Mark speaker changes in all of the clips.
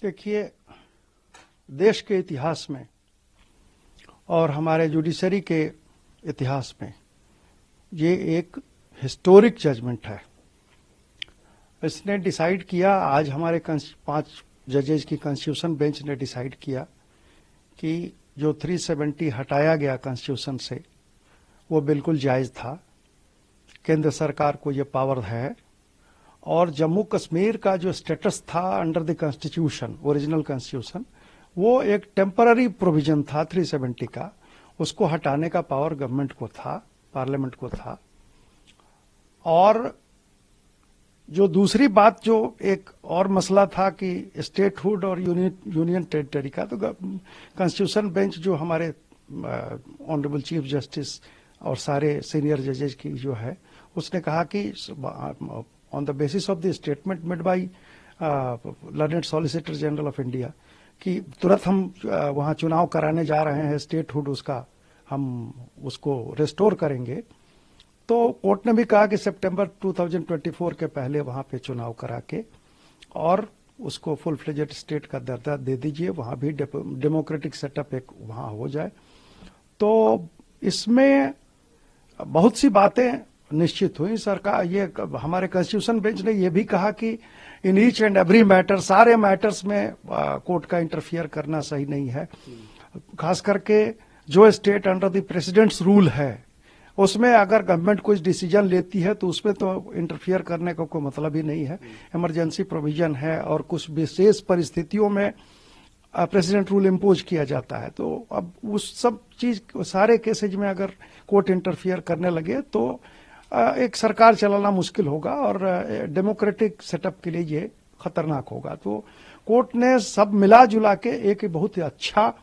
Speaker 1: देखिए, देश के इतिहास में और हमारे जुडिशरी के इतिहास में ये एक हिस्टोरिक जजमेंट है। इसने डिसाइड किया, आज हमारे 5 जजेस की कॉन्स्टिट्यूशन बेंच ने डिसाइड किया कि जो 370 हटाया गया कॉन्स्टिट्यूशन से वो बिल्कुल जायज़ था। केंद्र सरकार को ये पावर है और जम्मू कश्मीर का जो स्टेटस था under the constitution, original constitution, वो एक टेम्पररी प्रोविजन था 370 का, उसको हटाने का पावर गवर्नमेंट को था, पार्लियामेंट को था। और जो दूसरी बात, जो एक और मसला था कि स्टेटहुड और यूनियन टेरिटरी का, तो कॉन्स्टिट्यूशन बेंच जो हमारे ऑनरेबल चीफ जस्टिस और सारे सीनियर जजेस की जो है, उसने कहा कि on the basis of the statement made by learned solicitor general of India कि तुरंत हम वहां चुनाव कराने जा रहे हैं, स्टेटहुड उसका हम उसको रिस्टोर करेंगे। तो कोर्ट ने भी कहा कि सितंबर 2024 के पहले वहां पे चुनाव करा के और उसको फुल फ्लेजेड स्टेट का दर्जा दे दीजिए, वहां भी डेमोक्रेटिक सेटअप एक वहां हो जाए। तो इसमें बहुत सी बातें निश्चित हुई। सरकार, ये हमारे कॉन्स्टिट्यूशन बेंच ने ये भी कहा कि in each and every matter, सारे मैटर्स में कोर्ट का इंटरफियर करना सही नहीं है। खास करके जो state under the presidents rule है, उसमें अगर गवर्नमेंट कुछ डिसीजन लेती है तो उसमें तो इंटरफियर करने का कोई मतलब ही नहीं है। इमरजेंसी प्रोविजन है और कुछ विशेष परिस्थितियों में प्रेसिडेंट रूल इम्पोज किया जाता है। तो अब उस सब चीज, सारे केसेज में अगर कोर्ट इंटरफियर करने लगे तो एक सरकार चलाना मुश्किल होगा और डेमोक्रेटिक सेटअप के लिए ये खतरनाक होगा। तो कोर्ट ने सब मिला जुला के एक बहुत ही अच्छा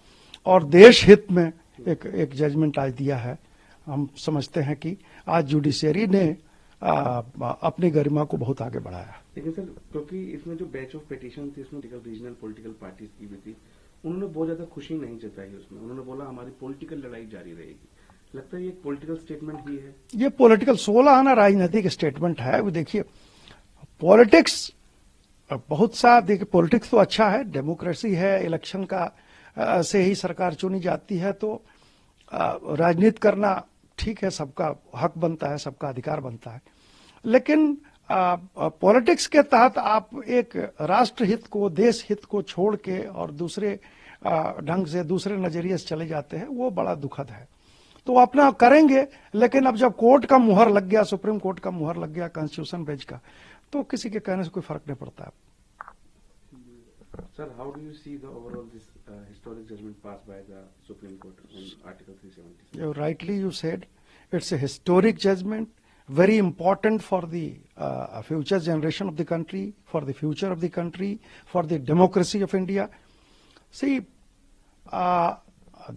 Speaker 1: और देश हित में एक जजमेंट आज दिया है। हम समझते हैं कि आज जुडिशरी ने अपनी गरिमा को बहुत आगे बढ़ाया।
Speaker 2: लेकिन सर, क्योंकि इसमें जो बैच ऑफ पिटीशन थी, इसमें रीजनल पॉलिटिकल पार्टीज की भी थी, उन्होंने बहुत ज्यादा खुशी नहीं जताई उसमें। उन्होंने बोला हमारी पॉलिटिकल लड़ाई जारी रहेगी। लगता है ये पॉलिटिकल स्टेटमेंट ही है।
Speaker 1: ये पॉलिटिकल 16 आना राजनीतिक स्टेटमेंट है। वो देखिए, पॉलिटिक्स बहुत सा, देखिए पॉलिटिक्स तो अच्छा है, डेमोक्रेसी है, इलेक्शन का से ही सरकार चुनी जाती है। तो राजनीति करना ठीक है, सबका हक बनता है, सबका अधिकार बनता है। लेकिन पॉलिटिक्स के तहत आप एक राष्ट्र हित को, देश हित को छोड़ के और दूसरे ढंग से, दूसरे नजरिए से चले जाते हैं, वो बड़ा दुखद है। तो अपना करेंगे, लेकिन अब जब कोर्ट का मुहर लग गया, सुप्रीम कोर्ट का मुहर लग गया कॉन्स्टिट्यूशन बेंच का, तो किसी के कहने से कोई फर्क नहीं पड़ता है।
Speaker 2: Sir, how do you see the overall this historic judgment passed by the Supreme Court on Article 370?
Speaker 1: Rightly you said, it's a historic judgment, very important for the future generation of the country, for the future of the country, for the democracy of India. See,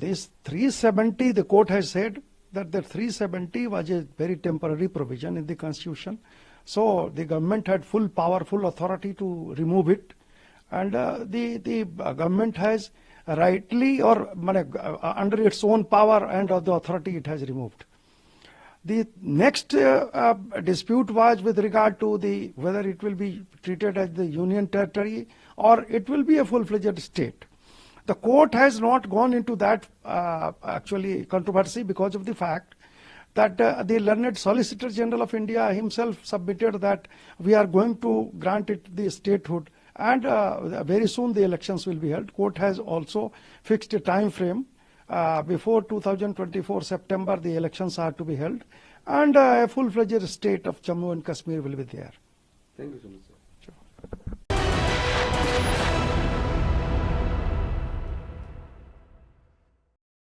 Speaker 1: this 370, the court has said that the 370 was a very temporary provision in the constitution. So the government had full power, full authority to remove it. And the government has rightly or under its own power and the authority it has removed. The next dispute was with regard to whether it will be treated as the union territory or it will be a full-fledged state. The court has not gone into that actually controversy because of the fact that the learned Solicitor General of India himself submitted that we are going to grant it the statehood. And very soon the elections will be held. Court has also fixed a time frame. Before 2024 September, the elections are to be held, and a full-fledged state of Jammu and Kashmir will be there.
Speaker 2: Thank you so much, sir.